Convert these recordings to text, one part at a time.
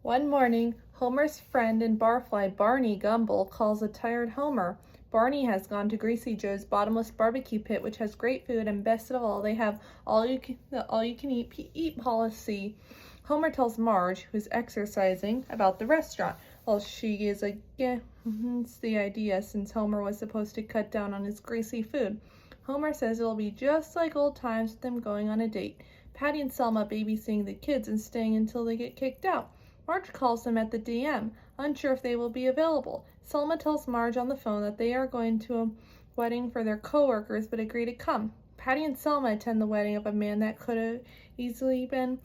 One morning, Homer's friend and barfly Barney Gumble calls a tired Homer. Barney has gone to Greasy Joe's bottomless barbecue pit, which has great food, and best of all, they have all you can eat policy. Homer tells Marge, who's exercising, about the restaurant. Well, she is against the idea since Homer was supposed to cut down on his greasy food. Homer says it'll be just like old times with them going on a date. Patty and Selma babysitting the kids and staying until they get kicked out. Marge calls them at the DM, unsure if they will be available. Selma tells Marge on the phone that they are going to a wedding for their co-workers but agree to come. Patty and Selma attend the wedding of a man that could have easily been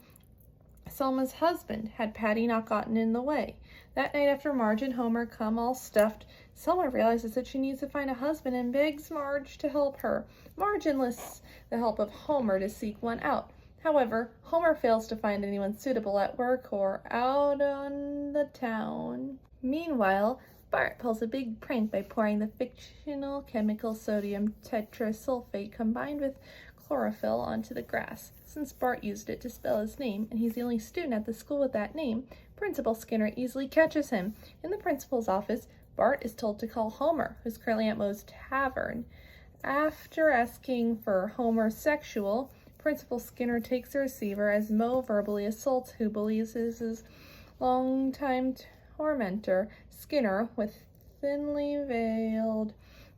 Selma's husband had Patty not gotten in the way. That night after Marge and Homer come all stuffed, Selma realizes that she needs to find a husband and begs Marge to help her. Marge enlists the help of Homer to seek one out. However, Homer fails to find anyone suitable at work or out on the town. Meanwhile, Bart pulls a big prank by pouring the fictional chemical sodium tetrasulfate combined with chlorophyll onto the grass. Since Bart used it to spell his name, and he's the only student at the school with that name, Principal Skinner easily catches him. In the principal's office, Bart is told to call Homer, who's currently at Moe's tavern. After asking for Homer's sexual, Principal Skinner takes the receiver as Moe verbally assaults who believes is his longtime tormentor. Skinner, with thinly veiled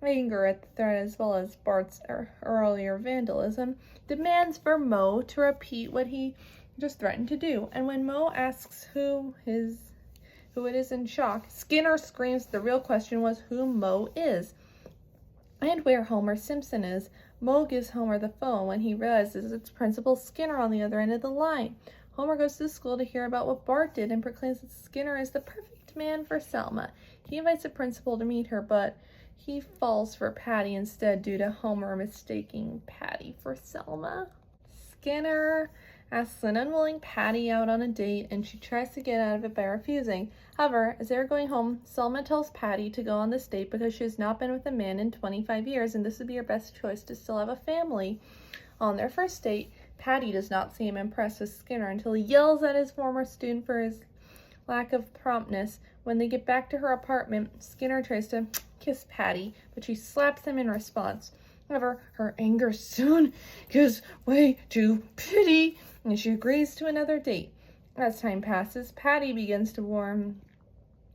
anger at the threat as well as Bart's earlier vandalism, demands for Moe to repeat what he just threatened to do. And when Moe asks who it is in shock, Skinner screams the real question was who Moe is and where Homer Simpson is. Moe gives Homer the phone when he realizes it's Principal Skinner on the other end of the line. Homer goes to the school to hear about what Bart did and proclaims that Skinner is the perfect man for Selma. He invites the principal to meet her, but he falls for Patty instead due to Homer mistaking Patty for Selma. Skinner asks an unwilling Patty out on a date, and she tries to get out of it by refusing. However, as they are going home, Selma tells Patty to go on this date because she has not been with a man in 25 years, and this would be her best choice to still have a family. On their first date, Patty does not seem impressed with Skinner until he yells at his former student for his lack of promptness. When they get back to her apartment, Skinner tries to kiss Patty, but she slaps him in response. However, her anger soon gives way to pity, and she agrees to another date. As time passes, Patty begins to warm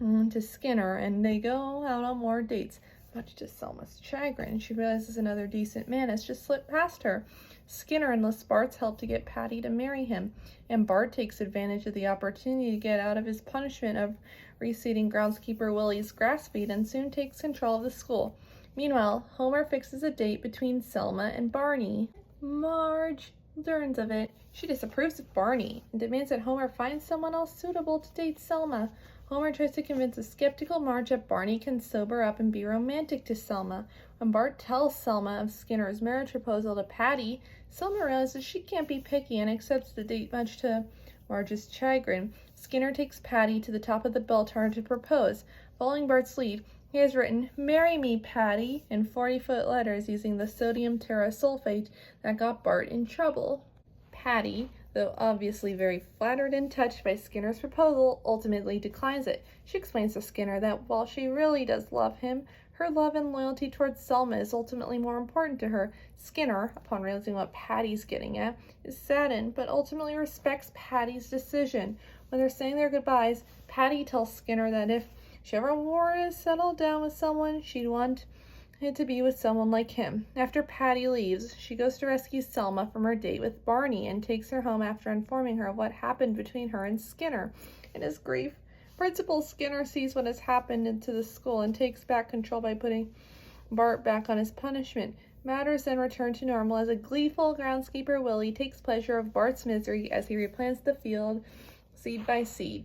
to Skinner, and they go out on more dates. Much to Selma's chagrin, she realizes another decent man has just slipped past her. Skinner enlists Bart's help to get Patty to marry him, and Bart takes advantage of the opportunity to get out of his punishment of reseating groundskeeper Willie's grass feed and soon takes control of the school. Meanwhile, Homer fixes a date between Selma and Barney. Marge learns of it. She disapproves of Barney and demands that Homer find someone else suitable to date Selma. Homer tries to convince a skeptical Marge that Barney can sober up and be romantic to Selma. When Bart tells Selma of Skinner's marriage proposal to Patty, Selma realizes she can't be picky and accepts the date much to Marge's chagrin. Skinner takes Patty to the top of the bell tower to propose. Following Bart's lead, he has written, "Marry me, Patty," in 40-foot letters using the sodium terrasulfate that got Bart in trouble. Patty, though obviously very flattered and touched by Skinner's proposal, ultimately declines it. She explains to Skinner that while she really does love him, her love and loyalty towards Selma is ultimately more important to her. Skinner, upon realizing what Patty's getting at, is saddened, but ultimately respects Patty's decision. When they're saying their goodbyes, Patty tells Skinner that if she ever were to settle down with someone, she'd want it to be with someone like him. After Patty leaves, she goes to rescue Selma from her date with Barney and takes her home after informing her of what happened between her and Skinner. In his grief, Principal Skinner sees what has happened into the school and takes back control by putting Bart back on his punishment. Matters then return to normal as a gleeful groundskeeper Willie takes pleasure of Bart's misery as he replants the field seed by seed.